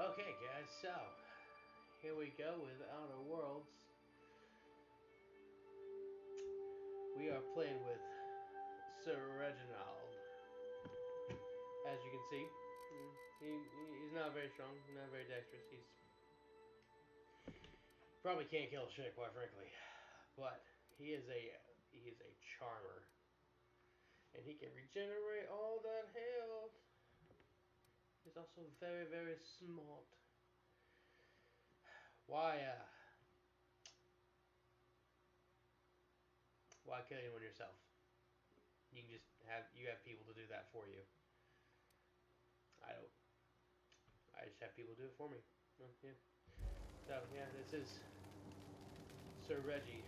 Okay, guys, so here we go with Outer Worlds. We are playing with Sir Reginald. As you can see, he's not very strong, not very dexterous. He's probably can't kill shit, quite frankly. But he is a charmer, and he can regenerate all that health. He's also very, very smart. Why why kill anyone yourself? You can just have people to do that for you. I don't. I just have people do it for me. Yeah. So yeah, this is Sir Reggie.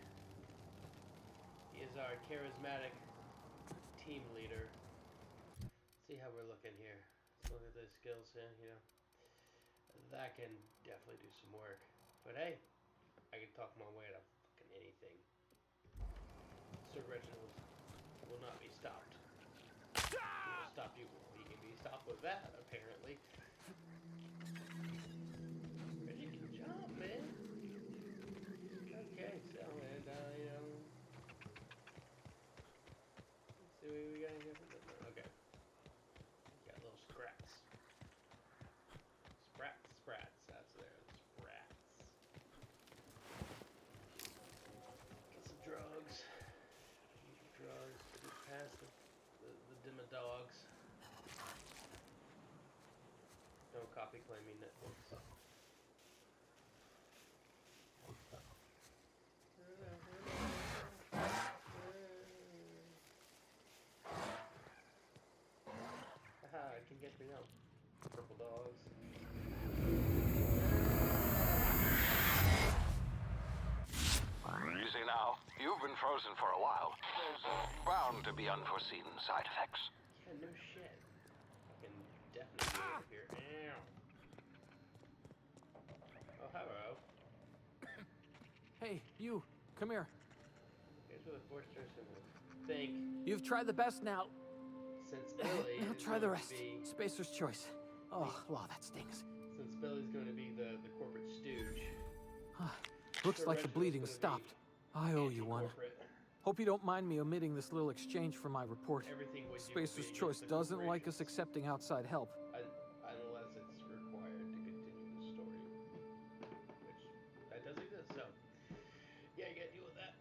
He is our charismatic team leader. Let's see how we're looking here. Let's look at those skills here. That can definitely do some work. But hey, I can talk my way to fucking anything. Sir Reginald will not be stopped. He will stop you. He can be stopped with that, apparently. Reggie can jump, man. Okay, so, and, let's see what we got here. Okay. Got little scrats. Sprats. That's there. Sprats. Get some drugs. Use your drugs to get past the dimmer dogs. Don't copy claiming Netflix. Haha, I can get me now. Purple dogs. Easy now. You've been frozen for a while. There's bound to be unforeseen side effects. Yeah, no shit. I can definitely get over here. Ow. Oh, hello. Hey, you, come here. Here's where the foresters and think You've tried the best now. Sensibility Now is try the going rest. to be Spacer's choice. Oh, wow, that stings. Sensibility's going to be the corporate stooge. Looks Sir like the Reginald's bleeding gonna stopped. be I owe you one. Anti-corporate. Hope you don't mind me omitting this little exchange from my report. Everything we do will Spacer's be choice against the doesn't like us corporations, accepting outside help. unless it's required to continue the story, which that does exist. So yeah, you gotta deal with that.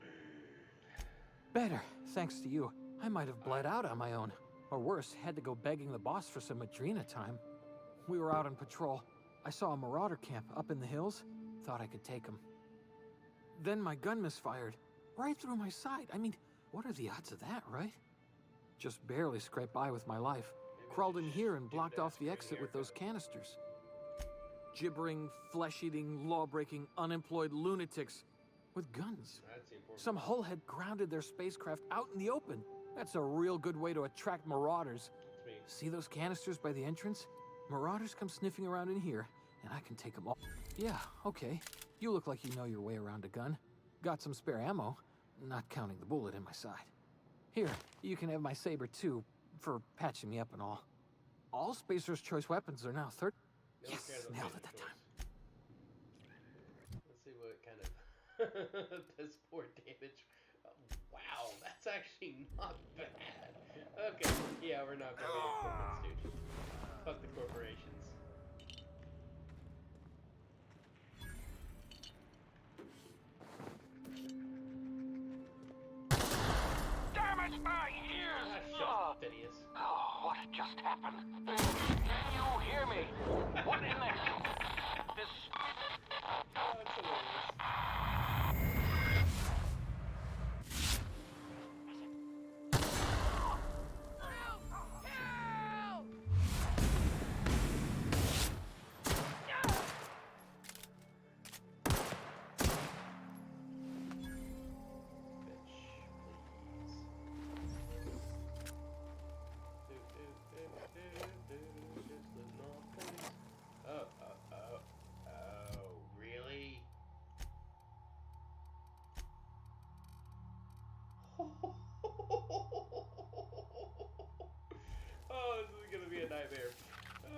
Better, thanks to you. I might have bled out on my own. Or worse, had to go begging the boss for some Adrena time. We were out on patrol. I saw a marauder camp up in the hills. Thought I could take him. Then my gun misfired. Right through my side. I mean, what are the odds of that, right? Just barely scraped by with my life. Crawled in here and blocked off the exit with those canisters. Gibbering, flesh-eating, law-breaking, unemployed lunatics with guns. Some hull had grounded their spacecraft out in the open. That's a real good way to attract marauders. See those canisters by the entrance? Marauders come sniffing around in here, and I can take them all. Yeah, okay. You look like you know your way around a gun. Got some spare ammo, not counting the bullet in my side. Here, you can have my saber too, for patching me up and all. All Spacer's choice weapons are now Yes, nailed it that time. Let's see what kind of does more damage. Oh, wow, that's actually not bad. Okay, yeah, we're not gonna be a corporate stooge. Fuck the corporations. Damn it, my ears! Shut up, Phineas. Oh, what just happened? Can you hear me? What in the... This... Oh, it's hilarious. Oh, really? Oh, this is gonna be a nightmare.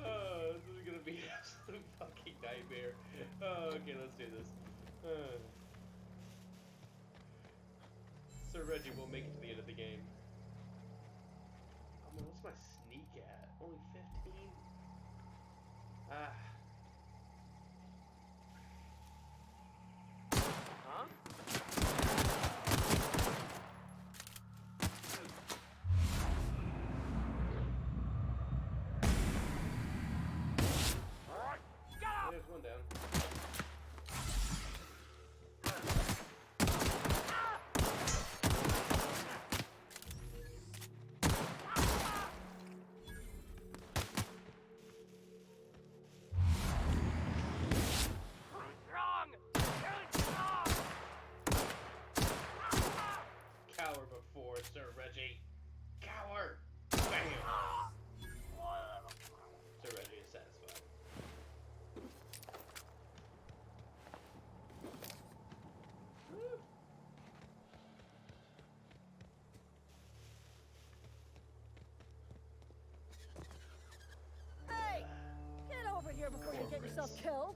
Oh, this is gonna be an absolute fucking Okay, let's do this. Sir Reggie will make it to the end of the game. Oh man, what's my sneak at? Only 15? Ah. Huh? There's one down. Cower before, Sir Reggie. Cower! Bam! Sir Reggie is satisfied. Woo. Hey! Get over here before you get yourself killed!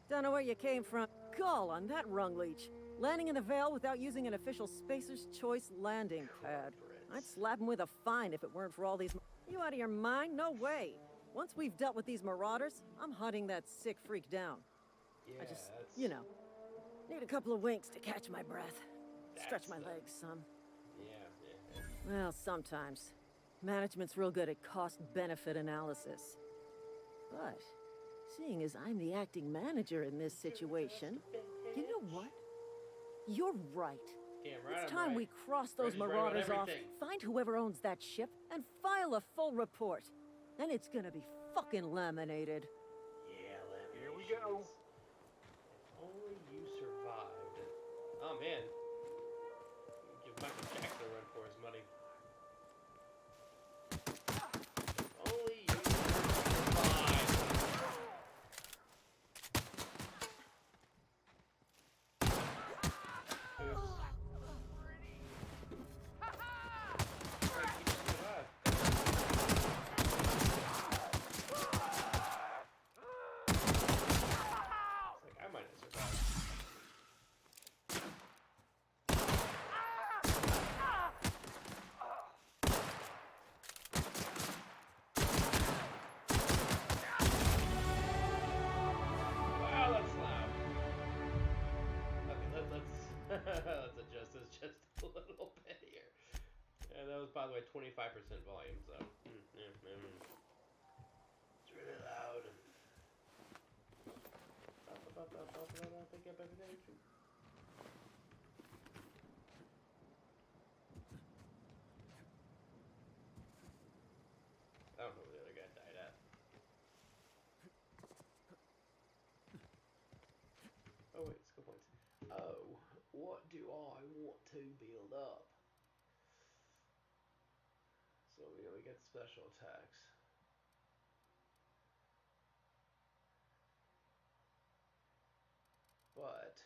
Don't know where you came from. Gall on that rung leech. Landing in the Vale without using an official Spacer's Choice landing pad. I'd slap him with a fine if it weren't for all these... You out of your mind? No way! Once we've dealt with these marauders, I'm hunting that sick freak down. Yeah, I just, you know, need a couple of winks to catch my breath. Stretch my legs some. Yeah. Well, sometimes. Management's real good at cost-benefit analysis. But, seeing as I'm the acting manager in this situation, you know what? You're right. Damn right, It's I'm time right. we cross those Reggie's right about marauders off, everything. find whoever owns that ship, and file a full report. Then it's gonna be fucking laminated. Yeah, Here we go. If only you survived. Oh man. Give Michael Jackson a run for his money. If only you survived. Oops. I might have survived. Wow, that's loud. Okay, let's let's adjust this just a little bit here. And that was, by the way, 25% volume, so it's really loud. I don't know where the other guy died at. Oh wait, skill points. Oh, what do I want to build up? So we get special attacks. But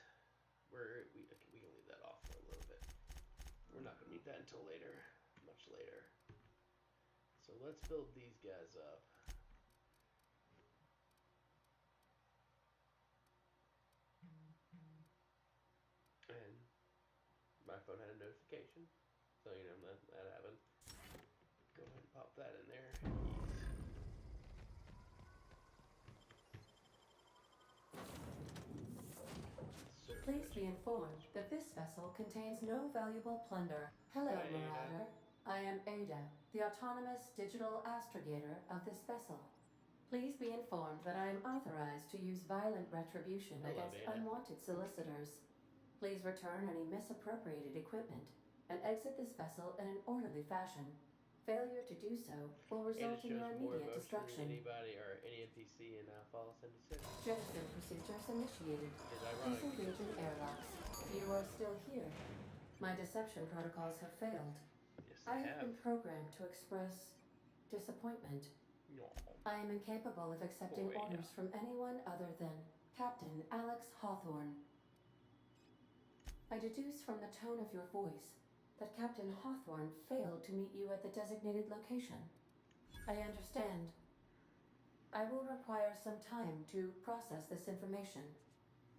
we can leave that off for a little bit. We're not gonna need that until later, much later. So let's build these guys up. And my phone had a notification, so you know that happened. Go ahead and pop that in there. Please be informed that this vessel contains no valuable plunder. Hello, Hi, Ada. Marauder. I am Ada, the autonomous digital astrogator of this vessel. Please be informed that I am authorized to use violent retribution Hello, against Ada. unwanted solicitors. Please return any misappropriated equipment and exit this vessel in an orderly fashion. Failure to do so will And result it in shows your more immediate emotion destruction. than anybody or any NPC in Fallout 76. Jettison procedures initiated. Which is ironic. Disengaging airlocks. You are still here. My deception protocols have failed. Yes, I they have been programmed to express disappointment. No. I am incapable of accepting Boy. orders from anyone other than Captain Alex Hawthorne. I deduce from the tone of your voice that Captain Hawthorne failed to meet you at the designated location. I understand. I will require some time to process this information.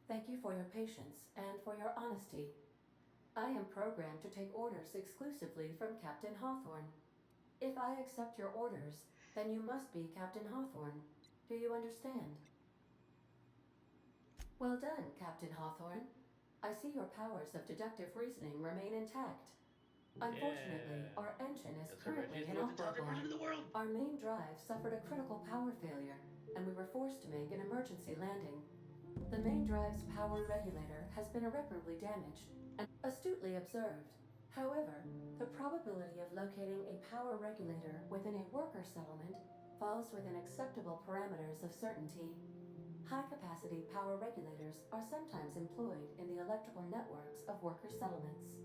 Thank you for your patience and for your honesty. I am programmed to take orders exclusively from Captain Hawthorne. If I accept your orders, then you must be Captain Hawthorne. Do you understand? Well done, Captain Hawthorne. I see your powers of deductive reasoning remain intact. Unfortunately, Yeah. our engine is Sir currently Reggie's the most intelligent person in the inoperable. world. Our main drive suffered a critical power failure, and we were forced to make an emergency landing. The main drive's power regulator has been irreparably damaged and astutely observed. However, the probability of locating a power regulator within a worker settlement falls within acceptable parameters of certainty. High-capacity power regulators are sometimes employed in the electrical networks of worker settlements.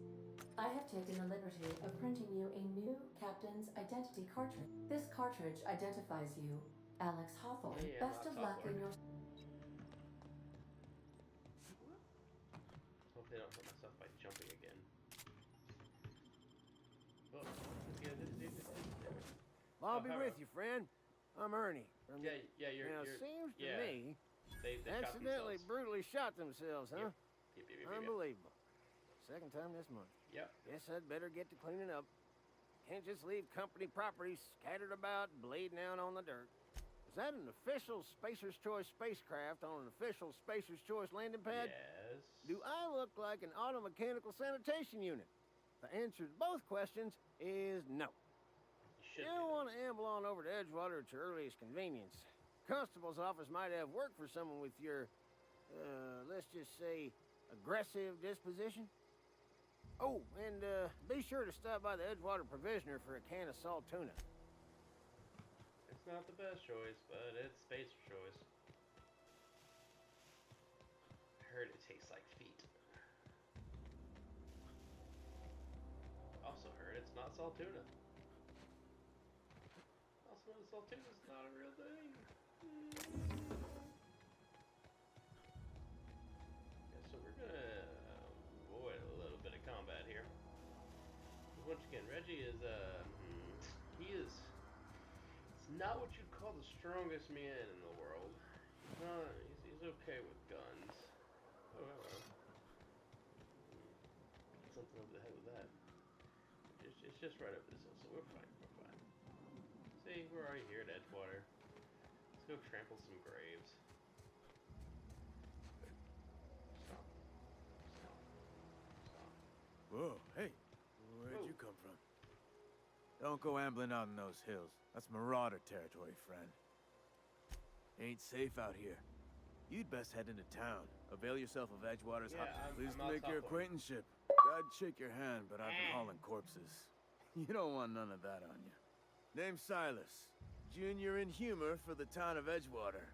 I have taken the liberty of printing you a new Captain's Identity cartridge. This cartridge identifies you, Alex Hawthorne. Yeah, Best Alex of luck in Hawthorne. your... Hope they don't hurt myself by jumping again. Oh, let's get it. I'll be hello. with you, friend. I'm Ernie. From Yeah, yeah, you're. now, you're seems to yeah. me, They accidentally, shot themselves. brutally shot themselves, huh? Yep. Unbelievable. Second time this month. Yep. Guess I'd better get to cleaning up. Can't just leave company property scattered about, bleeding out on the dirt. Is that an official Spacer's Choice spacecraft on an official Spacer's Choice landing pad? Yes. Do I look like an automechanical sanitation unit? The answer to both questions is no. You You don't want to amble on over to Edgewater at your earliest convenience. Constable's office might have work for someone with your, let's just say, aggressive disposition. Oh, and be sure to stop by the Edgewater Provisioner for a can of salt tuna. It's not the best choice, but it's Spacer's Choice. I heard it tastes like feet. Also heard it's not salt tuna. Also know salt tuna is not a real thing. Yeah, so we're gonna avoid a little bit of combat here. Once again, Reggie is he is. It's not what you'd call the strongest man in the world. He's not. He's okay with guns. Oh well. Get something over the head with that. It's just right over this hill, so we're fine. We're fine. See, we're already here at Edgewater. Let's go trample some graves. Stop. Whoa, hey. Where'd you come from? Don't go ambling out in those hills. That's marauder territory, friend. Ain't safe out here. You'd best head into town. Avail yourself of Edgewater's Yeah, Pleased I'm to make your outside. acquaintanceship. I'd shake your hand, but I've been hauling corpses. You don't want none of that on you. Name's Silas. Junior in humor for the town of Edgewater.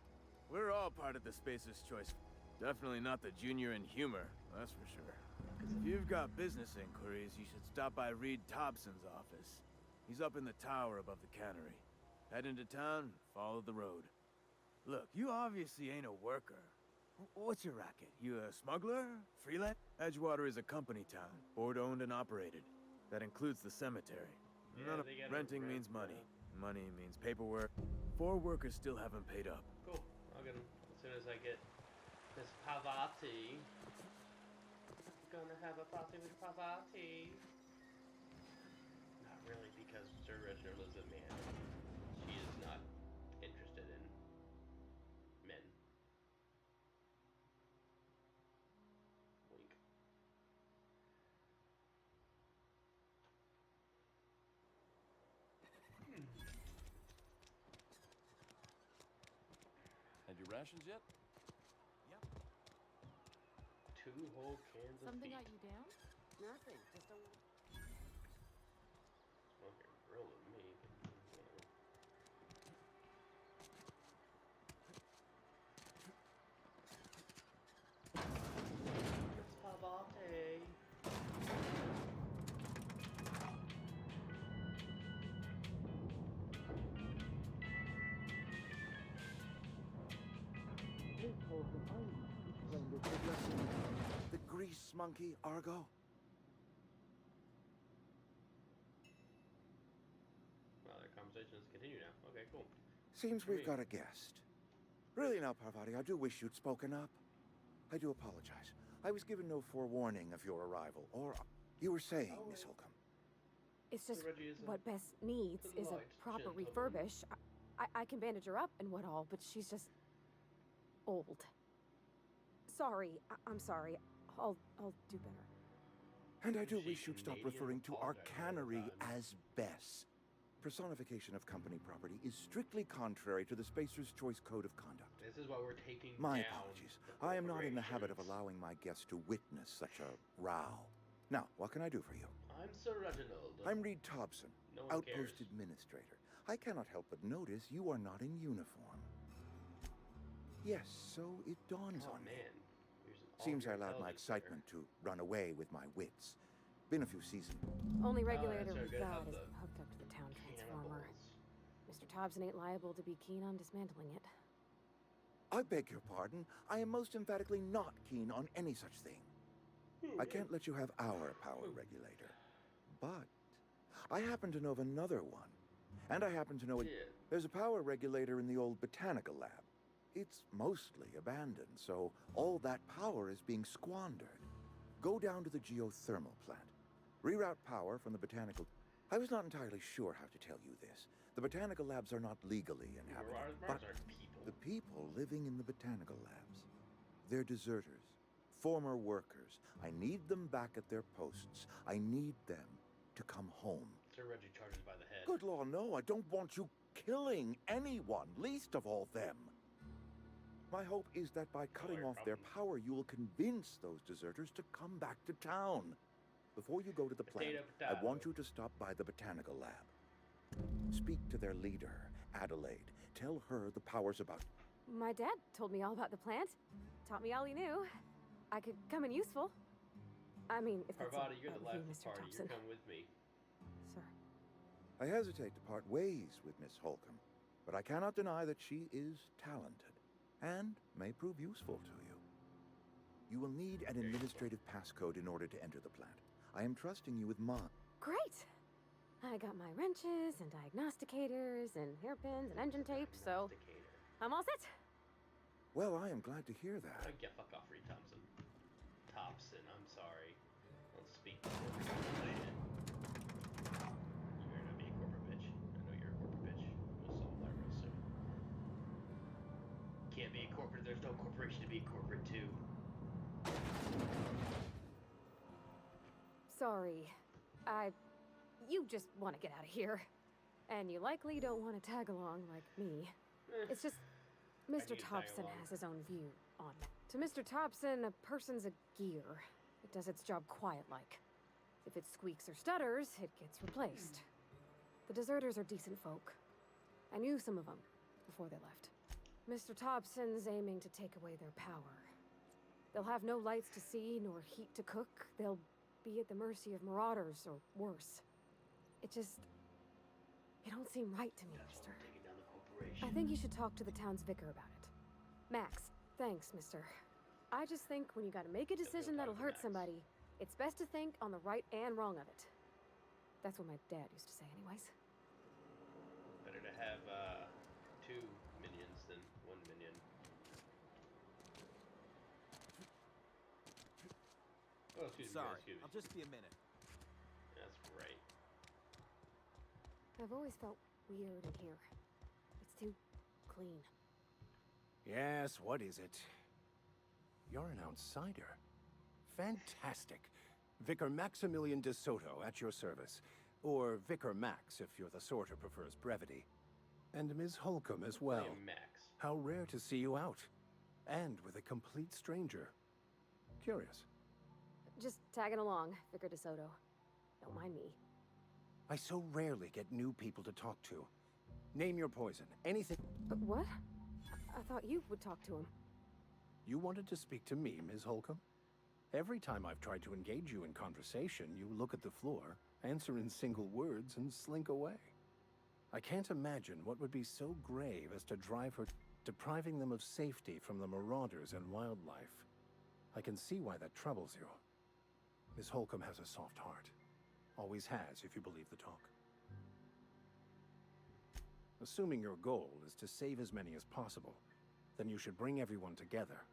We're all part of the Spacer's Choice. Definitely not the junior in humor, that's for sure. If you've got business inquiries, you should stop by Reed Thompson's office. He's up in the tower above the cannery. Head into town, follow the road. Look, you obviously ain't a worker. What's your racket? You a smuggler? Freelance? Edgewater is a company town, board-owned and operated. That includes the cemetery. Yeah, None of they gotta renting rent, means money. Money means paperwork. 4 workers still haven't paid up. Cool. I'll get him as soon as I get this Pavati. Gonna have a party with Pavati. Not really, because Sir Reggie is a man. She is not interested in men. Wink. Had your rations yet? 2 whole cans of Something feet. got you down? Nothing, just a... Well, you're grilling me. It's Pavati. The grease monkey, Argo? Well, their conversations continue now. Okay, cool. Seems we've got a guest. Really now, Parvati, I do wish you'd spoken up. I do apologize. I was given no forewarning of your arrival, or... You were saying, Miss Holcomb. It's just Reggie is what Bess needs is a proper refurbish. I can bandage her up and what all, but she's just old. Sorry, I'm sorry. I'll do better. And I do wish you'd stop referring to our cannery as Bess. Personification of company property is strictly contrary to the Spacer's Choice Code of Conduct. This is why we're taking My down apologies. the I am not in the habit of corporations. allowing my guests to witness such a row. Now, what can I do for you? I'm Sir Reginald. I'm Reed Thompson, No one Outpost cares. Administrator. I cannot help but notice you are not in uniform. Yes, so it dawns Oh on me. man. Here's all Seems your I allowed my intelligence there. excitement to run away with my wits. Been a few seasons. Only that's regulator right, we've good got help is the hooked up to the town transformer. Cannibals. Mr. Thompson ain't liable to be keen on dismantling it. I beg your pardon. I am most emphatically not keen on any such thing. I can't let you have our power regulator. But I happen to know of another one. And I happen to know it. Yeah. There's a power regulator in the old botanical lab. It's mostly abandoned, so all that power is being squandered. Go down to the geothermal plant. Reroute power from the botanical... I was not entirely sure how to tell you this. The botanical labs are not legally inhabited, but Marauders aren't people. the people living in the botanical labs, they're deserters, former workers. I need them back at their posts. I need them to come home. Sir Reggie charges by the head. Good law, no, I don't want you killing anyone, least of all them. My hope is that by cutting your off their problem. power, you will convince those deserters to come back to town. Before you go to the plant, Potato, I want you to stop by the botanical lab. Speak to their leader, Adelaide. Tell her the power's about... My dad told me all about the plant. Taught me all he knew. I could come in useful. I mean, if that's Parvati, you're of the you, life of the Mr. party. Thompson. You come with me. Sir. I hesitate to part ways with Miss Holcomb, but I cannot deny that she is talented and may prove useful to you. You will need an administrative passcode in order to enter the plant. I am trusting you with Great! I got my wrenches and diagnosticators and hairpins and engine tape, so Domesticator. I'm all set. Well, I am glad to hear that. Get fuck off, Reed Thompson. Thompson, I'm sorry. Don't speak to me related. You better not be a corporate bitch. I know you're a corporate bitch. We'll solve that real soon. Can't be a corporate. There's no corporation to be corporate too. Sorry. You just want to get out of here. And you likely don't want to tag along like me. It's just, Mr. need to tag Thompson along. has his own view on it. To Mr. Thompson, a person's a gear. It does its job quiet-like. If it squeaks or stutters, it gets replaced. The deserters are decent folk. I knew some of them before they left. Mr. Thompson's aiming to take away their power. They'll have no lights to see nor heat to cook. They'll be at the mercy of marauders or worse. It don't seem right to me, mister. Taking down the corporation. I think you should talk to the town's vicar about it. Max, thanks, mister. I just think when you gotta make a decision that'll hurt somebody, it's best to think on the right and wrong of it. That's what my dad used to say anyways. Better to have 2 minions than 1 minion. Oh, excuse me. Sorry, Excuse me. I'll just be a minute. That's right. I've always felt weird in here. It's too clean. Yes, what is it? You're an outsider. Fantastic. Vicar Maximilian de Soto at your service. Or Vicar Max, if you're the sort who prefers brevity. And Ms. Holcomb as well. I am Max. How rare to see you out. And with a complete stranger. Curious. Just tagging along, Vicar DeSoto. Don't mind me. I so rarely get new people to talk to. Name your poison. Anything. What? I thought you would talk to him. You wanted to speak to me, Ms. Holcomb? Every time I've tried to engage you in conversation, you look at the floor, answer in single words, and slink away. I can't imagine what would be so grave as to drive her, depriving them of safety from the marauders and wildlife. I can see why that troubles you. Miss Holcomb has a soft heart. Always has, if you believe the talk. Assuming your goal is to save as many as possible, then you should bring everyone together.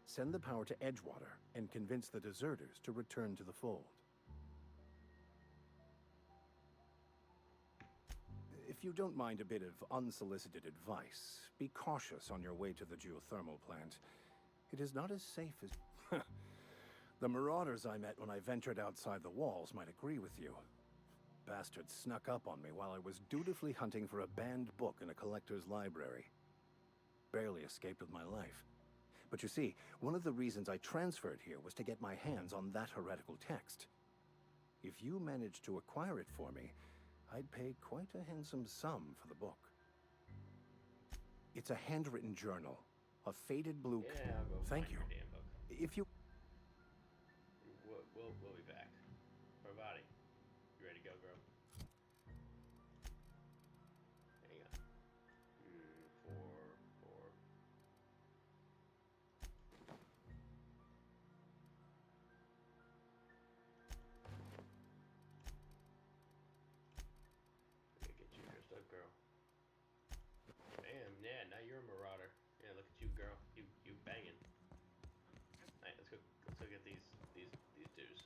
Send the power to Edgewater and convince the deserters to return to the fold. If you don't mind a bit of unsolicited advice, be cautious on your way to the geothermal plant. It is not as safe as... The marauders I met when I ventured outside the walls might agree with you. Bastards snuck up on me while I was dutifully hunting for a banned book in a collector's library. Barely escaped with my life. But you see, one of the reasons I transferred here was to get my hands on that heretical text. If you managed to acquire it for me, I'd pay quite a handsome sum for the book. It's a handwritten journal, a faded blue... Yeah, I'll go Thank find you. your damn book. If you... We'll be back. Parvati, you ready to go, girl? Hang on. 4, 4. Let me get you dressed up, girl. Bam, yeah, now you're a marauder. Yeah, look at you, girl. You banging. Alright, let's go get these dudes.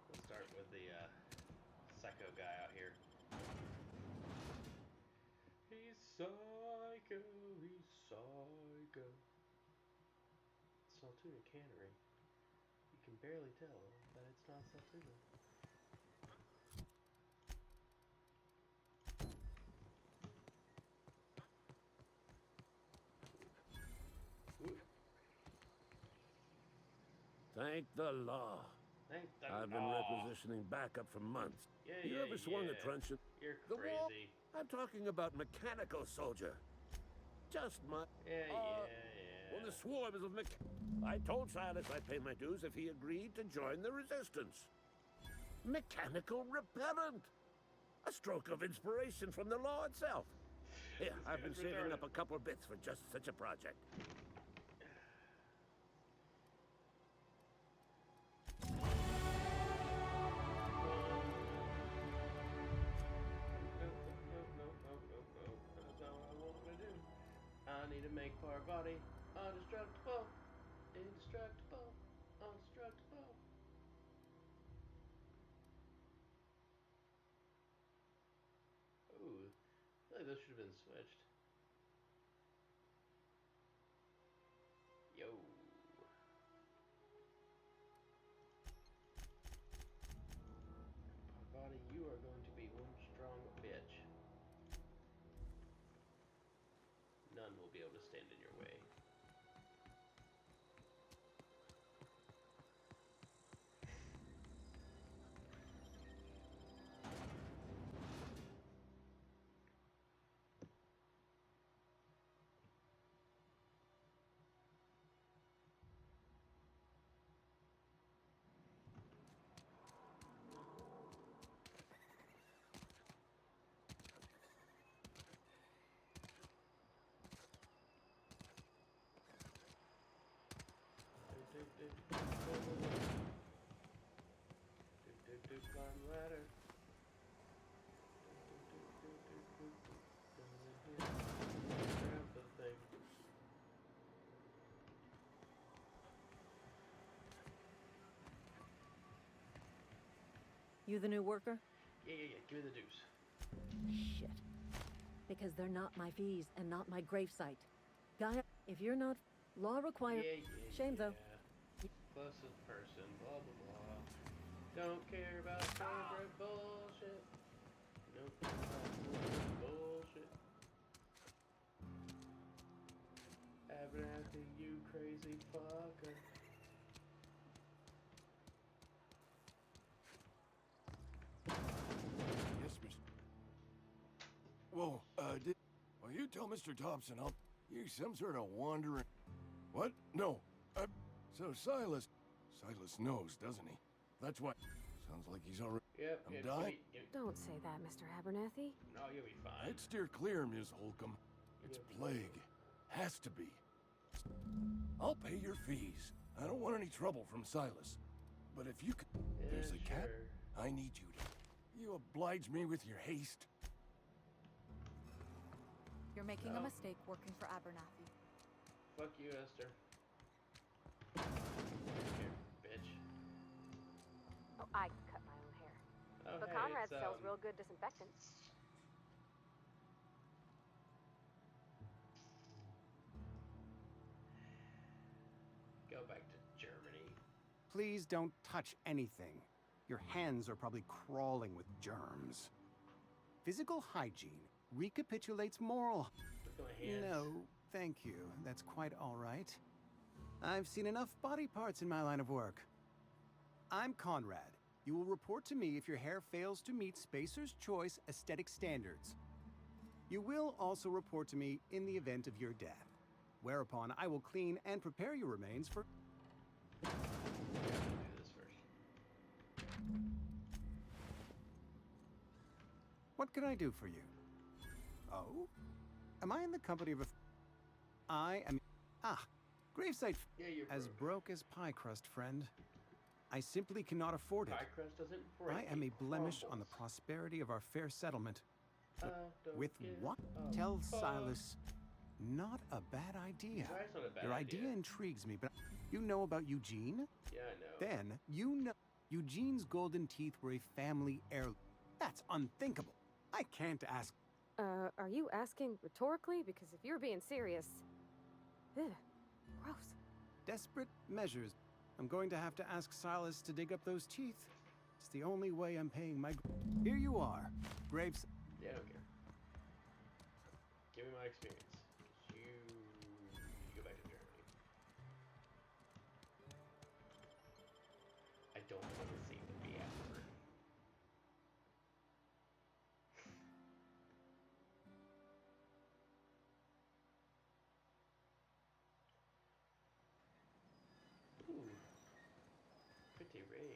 Let's start with the psycho guy out here. He's psycho, he's psycho. Saltuna Cannery. You can barely tell that it's not Saltuna. Thank the law. Thank the I've been law. requisitioning backup for months. Yeah, You yeah, ever swung yeah. a truncheon? You're The wall? crazy. I'm talking about mechanical soldier. Just my... Yeah, Well, yeah. the swarm is of I told Silas I'd pay my dues if he agreed to join the resistance. Mechanical repellent. A stroke of inspiration from the law itself. Here, I've been saving up a couple of bits for just such a project. No. That's not what I want to do. I need to make Parvati indestructible. Indestructible. Indestructible. Ooh. I feel like those should have been switched. Yo. Parvati, you are going to be one strong bitch. None will be able to stand in your way. Climb ladder. Grab the thing. You the new worker? Yeah. Give me the deuce. Shit. Because they're not my fees and not my gravesite. Gaia, if you're not... Law requires... Shame, though. Closest person, blah, blah, blah. Don't care about corporate bullshit. Don't care about bullshit. Abernathy, you crazy fucker. Yes, Mr. Whoa, well, you tell Mr. Thompson you some sort of wandering... What? No. So Silas knows, doesn't he? That's why... Sounds like he's already... Yep, I'm dying. Don't say that, Mr. Abernathy. No, you'll be fine. I'd steer clear, Ms. Holcomb. It's plague. Has to be. I'll pay your fees. I don't want any trouble from Silas. But if you could... There's a cat. Sure. I need you to... You oblige me with your haste. You're making No. a mistake working for Abernathy. Fuck you, Esther. Here, bitch. Oh, I cut my own hair. Oh, But hey, Conrad it's, sells real good disinfectant. Go back to Germany. Please don't touch anything. Your hands are probably crawling with germs. Physical hygiene recapitulates moral. Look at my hands. No, thank you. That's quite all right. I've seen enough body parts in my line of work. I'm Conrad. You will report to me if your hair fails to meet Spacer's Choice aesthetic standards. You will also report to me in the event of your death, whereupon I will clean and prepare your remains for... Do this first. What can I do for you? Oh? Am I in the company of a... I am... Ah, gravesite... Yeah, you're As broke as pie crust, friend. I simply cannot afford it. Pie crust doesn't break. I am a it blemish on the crumbles. prosperity of our fair settlement. Don't With give what? a Tell fuck. Silas, not a bad idea. Why it's not a bad Your idea intrigues me, but you know about Eugene? Yeah, I know. Then, you know, Eugene's golden teeth were a family heirloom. That's unthinkable. I can't ask. Are you asking rhetorically? Because if you're being serious... Ugh, gross. Desperate measures. I'm going to have to ask Silas to dig up those teeth. It's the only way I'm paying my... Here you are. Graves... Yeah, I don't care. Give me my experience. You go back to Germany. I don't want to see the be after. Ooh. Pretty ring.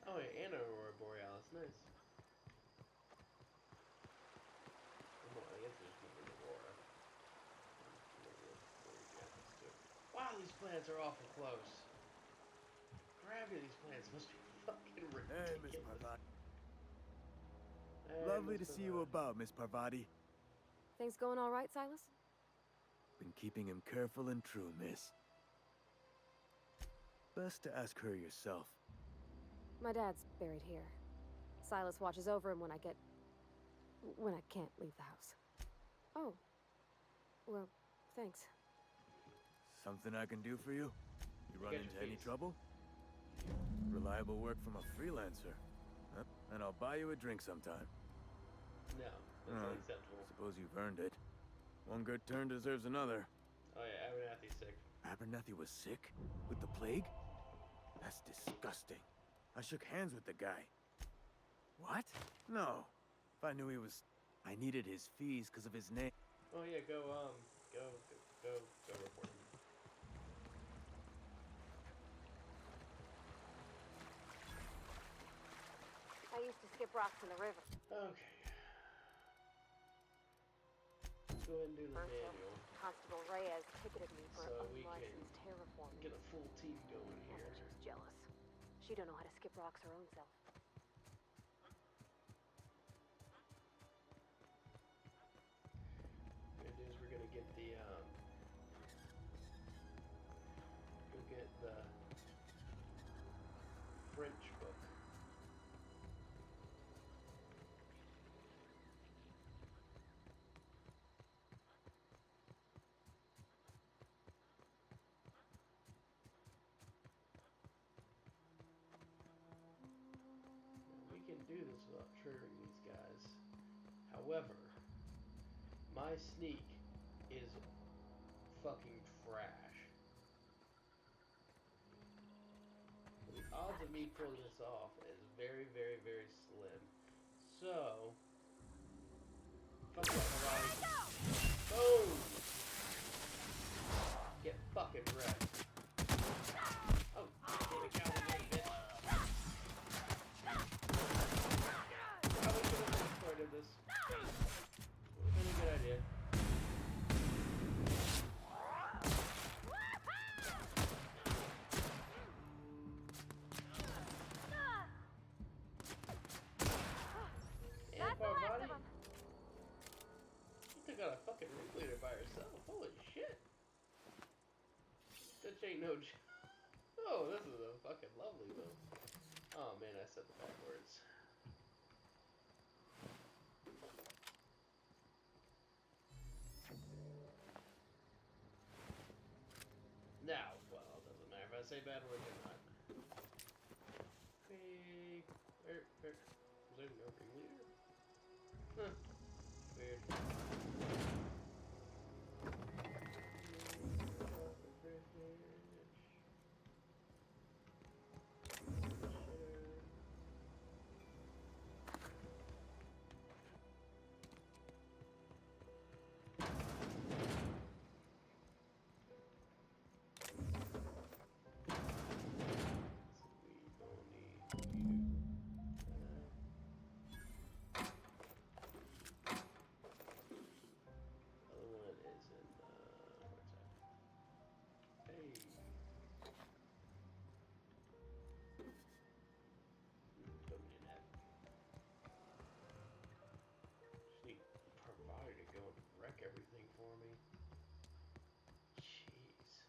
Oh, yeah, and Aurora Borealis. Nice. Well, I guess there's just moving Aurora. Wow, these plants are awful close. Gravity of these plants must be fucking ridiculous. Hey, Miss Parvati. Hey, Lovely to Miss see you Parvati. about, Miss Parvati. Things going all right, Silas? Been keeping him careful and true, miss. Best to ask her yourself. My dad's buried here. Silas watches over him when I can't leave the house. Oh. Well, thanks. Something I can do for you? You run got into your any fees. trouble? Reliable work from a freelancer. Huh? And I'll buy you a drink sometime. No, that's unacceptable. Suppose you've earned it. One good turn deserves another. Oh yeah, Abernathy's sick. Abernathy was sick? With the plague? That's disgusting. I shook hands with the guy. What? No. If I knew he was... I needed his fees because of his name. Oh yeah, go report him. I used to skip rocks in the river. Okay. Go ahead and do the First, manual. Constable Reyes ticketed me for So we can unlicensed terraforming. Get a full team going And here. she was jealous. She don't know how to skip rocks her own self. Good news, we're gonna get the go get the French book. We can do this without triggering these guys. However, my sneak is fucking trash. The odds of me pulling this off is very, very, very slim. So, fuck that, Hawaii. Boom! Get fucking wrecked. Oh, damn it, Calvin, bitch. Probably should have started this. Would have been a good idea. This ain't no. Oh, this is a fucking lovely though. Oh man, I said the bad words. Now, well, it doesn't matter if I say bad words or not. Hey, is there no ringleader? Huh. Weird. Everything for me. Jeez.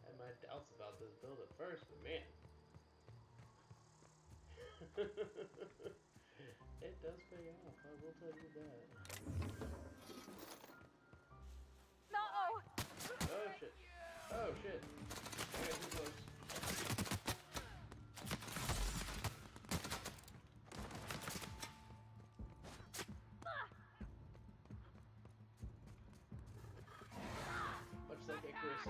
I had my doubts about this build at first, but man. It does pay off, I will tell you that. No! Oh shit. Oh shit. Okay, too close. Like Icarus,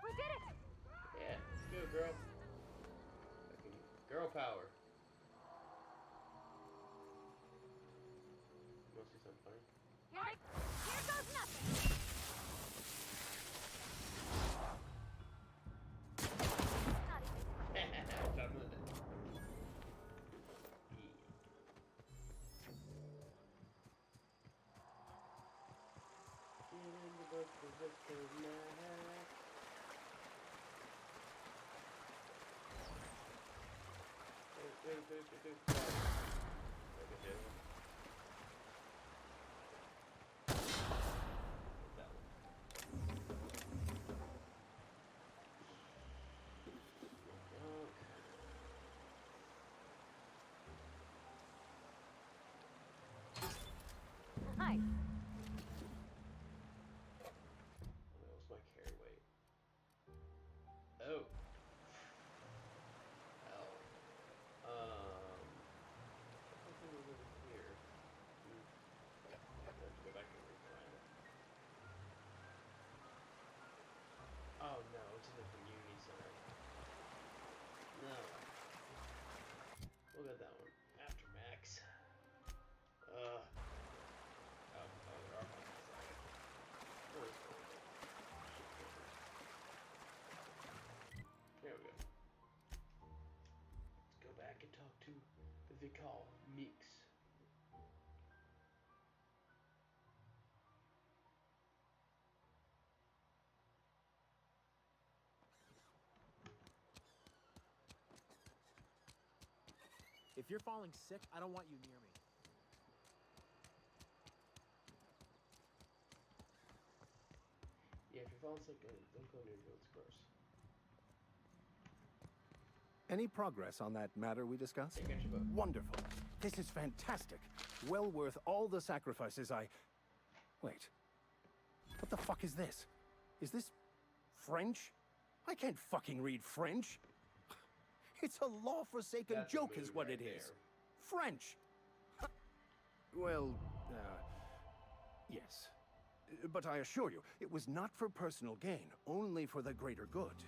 We did it! yeah, let's go, girl. Fucking girl power. You want to see something funny? Here goes nothing! Shot him in the neck. Get in the book, the Victor Mac. Go. Nice. That was my carry weight. Oh. Hell. I think it was over here. I have to go back and refind it. Oh no, it's in the community center. No. We'll get that one after Max. There are ones. Where is it? There we go. Let's go back and talk to the Vical Mix. If you're falling sick, I don't want you near me. Yeah, if you're falling sick, don't go near Village Gross. Any progress on that matter we discussed? Hey, got your book. Wonderful. This is fantastic. Well worth all the sacrifices I... Wait. What the fuck is this? Is this French? I can't fucking read French. It's a law-forsaken That's joke a is mood what right it is. there. French. Well, yes. But I assure you, it was not for personal gain, only for the greater good.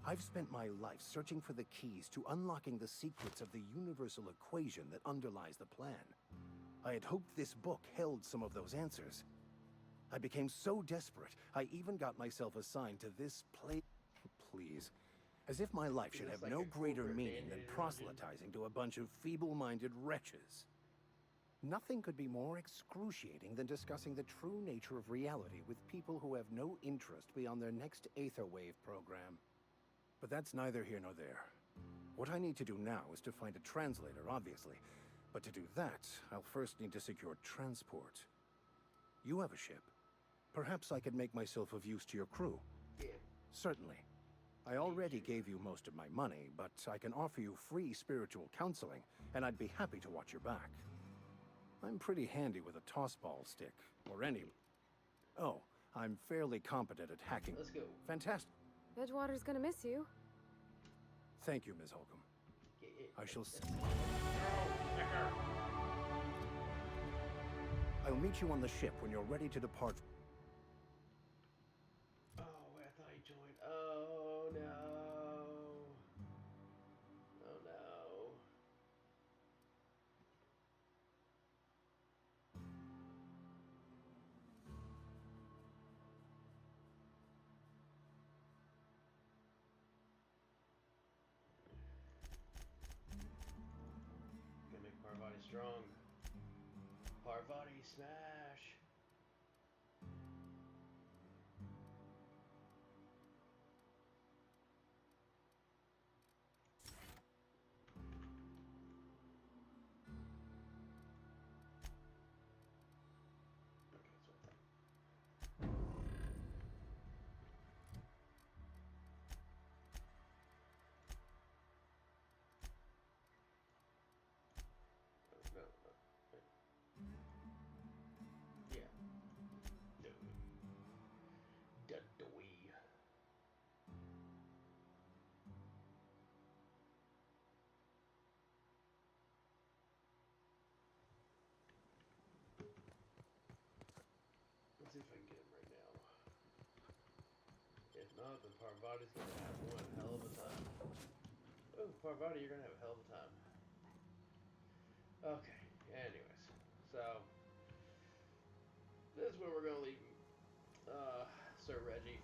I've spent my life searching for the keys to unlocking the secrets of the universal equation that underlies the plan. I had hoped this book held some of those answers. I became so desperate, I even got myself assigned to this place. Please, As if my life should Looks have like no a greater corporate meaning than bandit proselytizing to a bunch of feeble-minded wretches. Nothing could be more excruciating than discussing the true nature of reality with people who have no interest beyond their next Aether Wave program. But that's neither here nor there. What I need to do now is to find a translator, obviously. But to do that, I'll first need to secure transport. You have a ship. Perhaps I could make myself of use to your crew. Yeah. Certainly. I already gave you most of my money, but I can offer you free spiritual counseling, and I'd be happy to watch your back. I'm pretty handy with a tossball stick, or any... Oh, I'm fairly competent at hacking. Let's go. Fantastic. Edgewater's gonna miss you. Thank you, Ms. Holcomb. I shall see. I'll meet you on the ship when you're ready to depart. Oh, I thought he joined. Oh, no. Oh, no. Gonna make Parvati strong. Parvati smash. Yeah. Dudley. Let's see if I can get him right now. If not, then Parvati's gonna have one hell of a time. Oh, Parvati, you're gonna have a hell of a time. Okay, anyways. So, this is where we're gonna leave Sir Reggie.